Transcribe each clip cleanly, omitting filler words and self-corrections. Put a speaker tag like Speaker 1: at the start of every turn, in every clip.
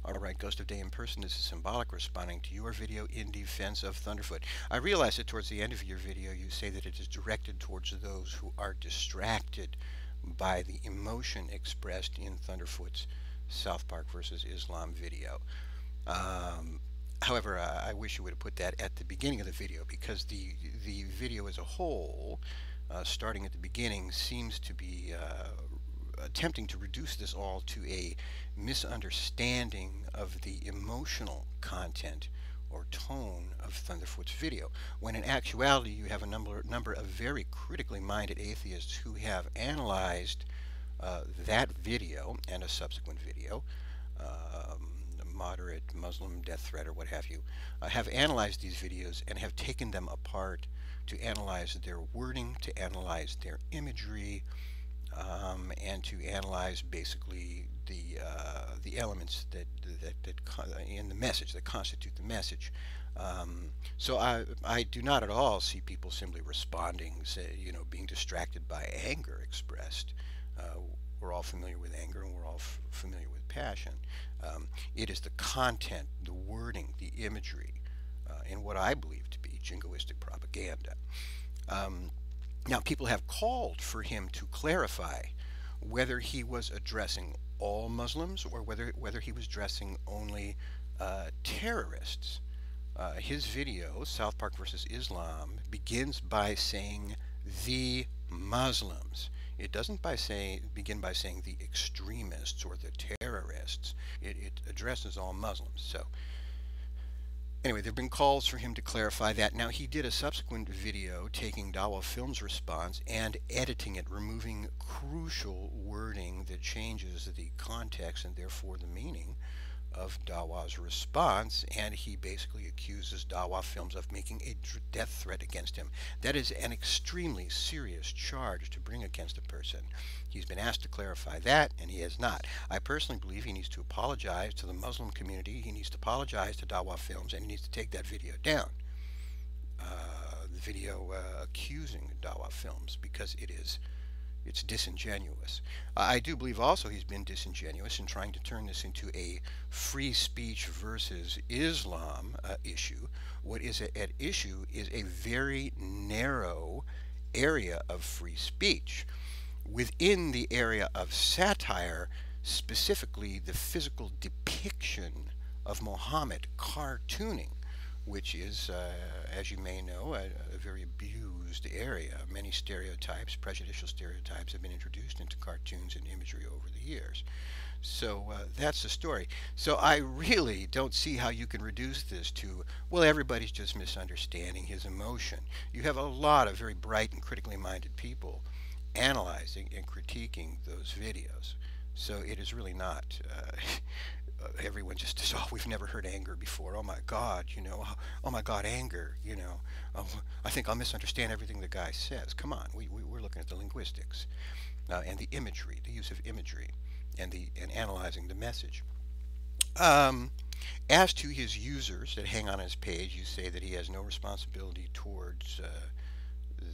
Speaker 1: Alright, Ghost of Day in Person, this is Symbolic responding to your video in defense of Thunderfoot. I realize that towards the end of your video you say that it is directed towards those who are distracted by the emotion expressed in Thunderfoot's South Park versus Islam video. However, I wish you would have put that at the beginning of the video, because the video as a whole, starting at the beginning, seems to be attempting to reduce this all to a misunderstanding of the emotional content or tone of Thunderfoot's video, when in actuality you have a number of very critically minded atheists who have analyzed that video and a subsequent video, moderate Muslim death threat or what have you, have analyzed these videos and have taken them apart to analyze their wording, to analyze their imagery, and to analyze basically the elements that in the message that constitute the message. So I do not at all see people simply responding, say, being distracted by anger expressed. We're all familiar with anger, and we're all familiar with passion. It is the content, the wording, the imagery, in what I believe to be jingoistic propaganda. Now, people have called for him to clarify whether he was addressing all Muslims or whether he was addressing only terrorists. His video, South Park versus Islam, begins by saying the Muslims. It doesn't begin by saying the extremists or the terrorists. It addresses all Muslims. So anyway, there have been calls for him to clarify that. Now, he did a subsequent video taking DawahFilms' response and editing it, removing crucial wording that changes the context and therefore the meaning of Dawah's response, and he basically accuses DawahFilms of making a death threat against him. That is an extremely serious charge to bring against a person. He's been asked to clarify that, and he has not. I personally believe he needs to apologize to the Muslim community, he needs to apologize to DawahFilms, and he needs to take that video down. The video accusing DawahFilms, because it's disingenuous. I do believe also he's been disingenuous in trying to turn this into a free speech versus Islam issue. What is at issue is a very narrow area of free speech. Within the area of satire, specifically the physical depiction of Muhammad, cartooning, which is, as you may know, a very abused area. Many stereotypes, prejudicial stereotypes, have been introduced into cartoons and imagery over the years. So that's the story. So I really don't see how you can reduce this to, well, everybody's just misunderstanding his emotion. You have a lot of very bright and critically minded people analyzing and critiquing those videos. So it is really not everyone just says, oh, we've never heard anger before. Oh my God, oh my God, anger, I think I'll misunderstand everything the guy says. Come on, we're looking at the linguistics and the imagery, the use of imagery, and analyzing the message. As to his users that hang on his page, you say that he has no responsibility towards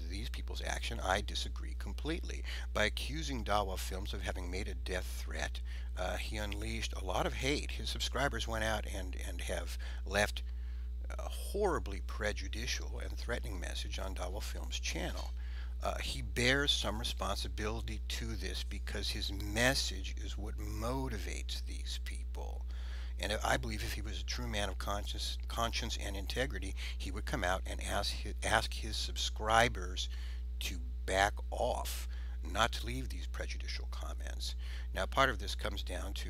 Speaker 1: these people's action. I disagree completely. By accusing DawahFilms of having made a death threat, he unleashed a lot of hate. His subscribers went out and have left a horribly prejudicial and threatening message on DawahFilms' channel. He bears some responsibility to this because his message is what motivates these people. And I believe if he was a true man of conscience and integrity, he would come out and ask his subscribers to back off, not to leave these prejudicial comments. Now, part of this comes down to,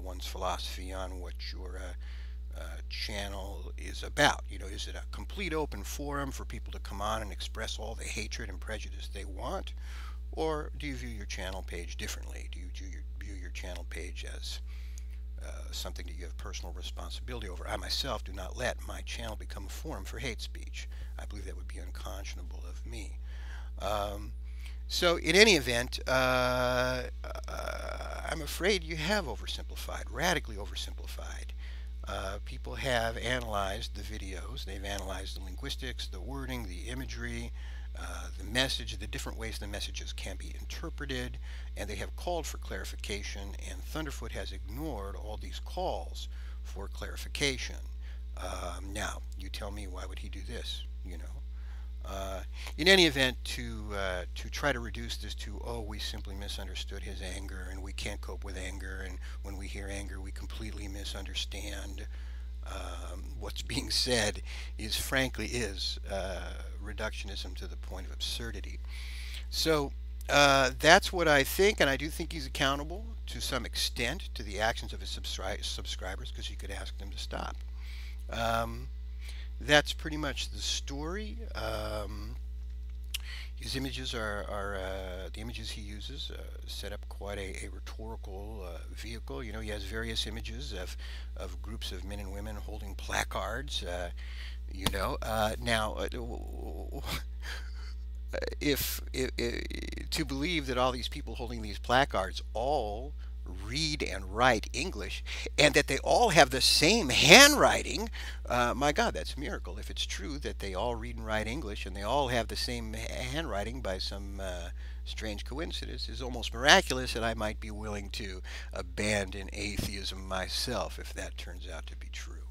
Speaker 1: one's philosophy on what your channel is about. Is it a complete open forum for people to come on and express all the hatred and prejudice they want? Or do you view your channel page differently? Do you view your channel page as something that you have personal responsibility over? I myself do not let my channel become a forum for hate speech. I believe that would be unconscionable of me. So in any event, I'm afraid you have oversimplified, radically oversimplified. People have analyzed the videos, they've analyzed the linguistics, the wording, the imagery, the different ways the messages can be interpreted, and they have called for clarification, and Thunderfoot has ignored all these calls for clarification. Now, you tell me, why would he do this? In any event, to try to reduce this to, oh, we simply misunderstood his anger, and we can't cope with anger, and when we hear anger, we completely misunderstand what's being said, is frankly reductionism to the point of absurdity. So that's what I think, and I do think he's accountable to some extent to the actions of his subscribers, because you could ask them to stop. That's pretty much the story. His images the images he uses set up quite a rhetorical vehicle. He has various images of groups of men and women holding placards. Now, if to believe that all these people holding these placards all read and write English, and that they all have the same handwriting, my God, that's a miracle. If it's true that they all read and write English and they all have the same handwriting by some strange coincidence, is almost miraculous, and I might be willing to abandon atheism myself if that turns out to be true.